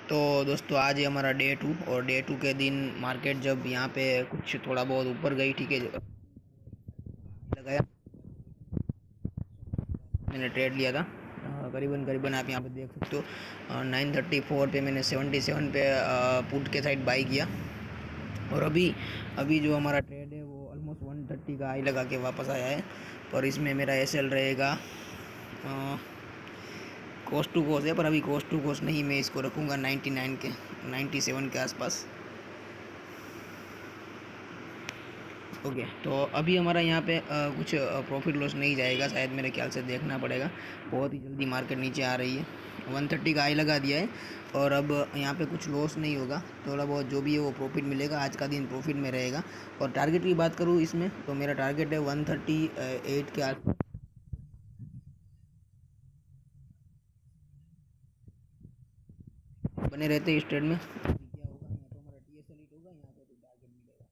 तो दोस्तों आज है हमारा डे 2 और डे 2 के दिन मार्केट जब यहाँ पे कुछ थोड़ा बहुत ऊपर गई, ठीक है, लगाया, मैंने ट्रेड लिया था। करीबन करीबन आप यहाँ पे देख सकते हो 934 पे मैंने 77 पे पुट के साइड बाई किया। और अभी अभी जो हमारा ट्रेड है वो ऑलमोस्ट 130 का हाई लगा के वापस आया है। पर इसमें मेरा एसएल रहेगा कोस्ट टू कोस्ट है, पर अभी कोस्ट टू कोस्ट नहीं, मैं इसको रखूँगा 99 के 97 के आसपास। ओके, तो अभी हमारा यहाँ पे कुछ प्रॉफिट लॉस नहीं जाएगा शायद, मेरे ख्याल से देखना पड़ेगा। बहुत ही जल्दी मार्केट नीचे आ रही है, 130 का हाई लगा दिया है और अब यहाँ पे कुछ लॉस नहीं होगा। थोड़ा बहुत जो भी है वो प्रॉफिट मिलेगा, आज का दिन प्रॉफिट में रहेगा। और टारगेट की बात करूँ इसमें, तो मेरा टारगेट है 138 के आसपास। बने रहते हैं इस ट्रेड में। क्या होगा, यहाँ तो हमारा टीएसएल हिट होगा, यहाँ पे तो टारगेट मिलेगा।